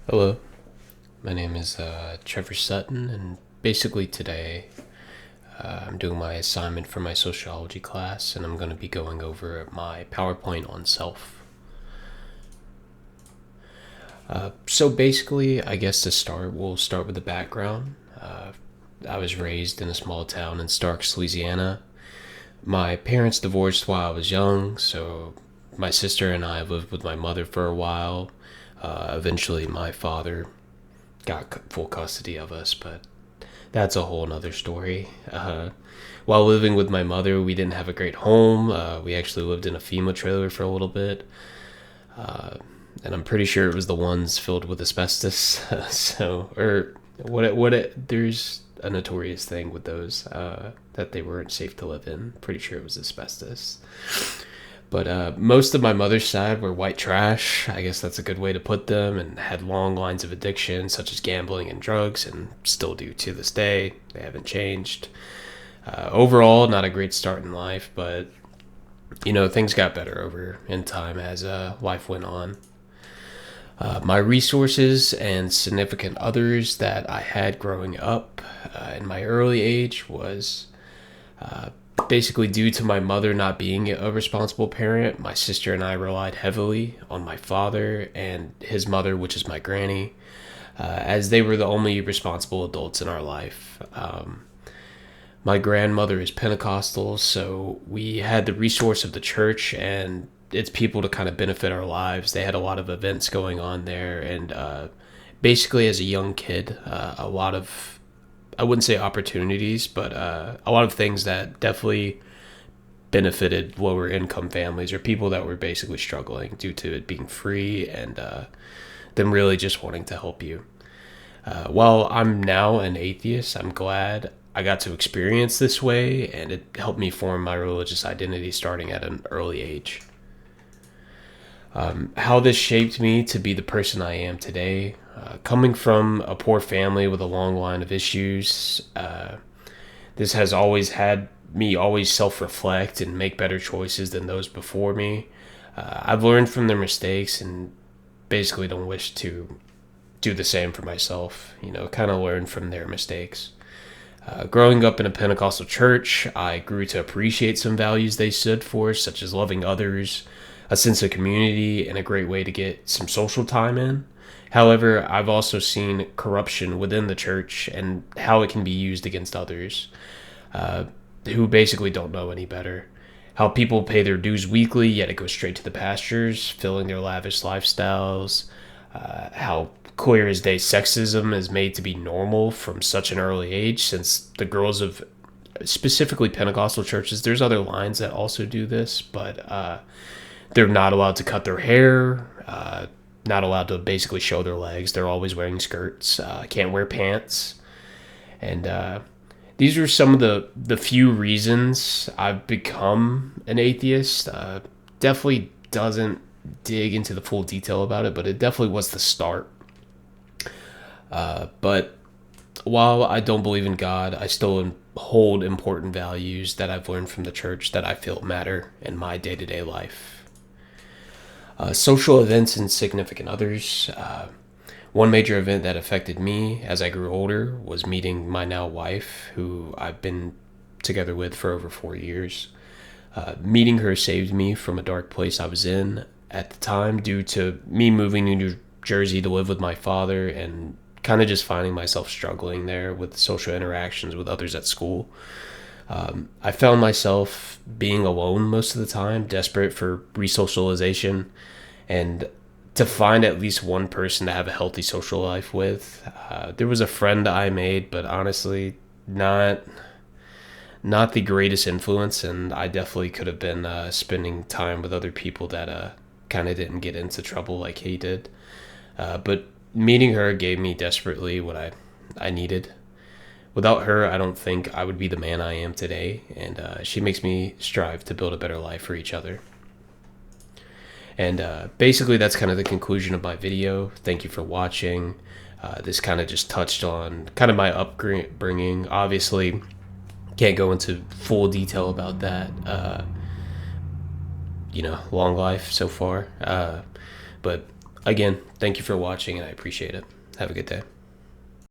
Hello, my name is Trevor Sutton, and basically today I'm doing my assignment for my sociology class, and I'm going to be going over my PowerPoint on self. So basically, I guess to start, we'll start with the background. I was raised in a small town in Starks, Louisiana. My parents divorced while I was young, so my sister and I lived with my mother for a while. Eventually, my father got full custody of us, but that's a whole nother story. While living with my mother, we didn't have a great home. We actually lived in a FEMA trailer for a little bit, and I'm pretty sure it was the ones filled with asbestos. So, or there's a notorious thing with those that they weren't safe to live in. Pretty sure it was asbestos. But most of my mother's side were white trash. I guess that's a good way to put them, and had long lines of addiction, such as gambling and drugs, and still do to this day. They haven't changed. Overall, not a great start in life, but things got better over in time as life went on. My resources and significant others that I had growing up in my early age was basically due to my mother not being a responsible parent. My sister and I relied heavily on my father and his mother, which is my granny, as they were the only responsible adults in our life. My grandmother is Pentecostal, so we had the resource of the church and its people to kind of benefit our lives. They had a lot of events going on there, and basically, as a young kid, a lot of, I wouldn't say opportunities, but a lot of things that definitely benefited lower income families or people that were basically struggling due to it being free and them really just wanting to help you. While I'm now an atheist, I'm glad I got to experience this way, and it helped me form my religious identity starting at an early age. How this shaped me to be the person I am today. Coming from a poor family with a long line of issues, this has always had me always self-reflect and make better choices than those before me. I've learned from their mistakes and basically don't wish to do the same for myself. Kind of learn from their mistakes. Growing up in a Pentecostal church, I grew to appreciate some values they stood for, such as loving others, a sense of community, and a great way to get some social time in. However, I've also seen corruption within the church and how it can be used against others uh, who basically don't know any better. How people pay their dues weekly, yet it goes straight to the pastures, filling their lavish lifestyles. How clear as day sexism is made to be normal from such an early age, since the girls of specifically Pentecostal churches, there's other lines that also do this, but they're not allowed to cut their hair, not allowed to basically show their legs. They're always wearing skirts, can't wear pants. And these are some of the few reasons I've become an atheist. Definitely doesn't dig into the full detail about it, but it definitely was the start. But while I don't believe in God, I still hold important values that I've learned from the church that I feel matter in my day to day life. Social events and significant others. One major event that affected me as I grew older was meeting my now wife, who I've been together with for over 4 years. Meeting her saved me from a dark place I was in at the time due to me moving to New Jersey to live with my father and kind of just finding myself struggling there with social interactions with others at school. I found myself being alone most of the time, desperate for resocialization, and to find at least one person to have a healthy social life with. There was a friend I made, but honestly, not the greatest influence, and I definitely could have been spending time with other people that kind of didn't get into trouble like he did. But meeting her gave me desperately what I needed. Without her, I don't think I would be the man I am today, and she makes me strive to build a better life for each other. And basically, that's kind of the conclusion of my video. Thank you for watching. This kind of just touched on kind of my upbringing. Obviously, can't go into full detail about that. Long life so far. But Again, thank you for watching, and I appreciate it. Have a good day.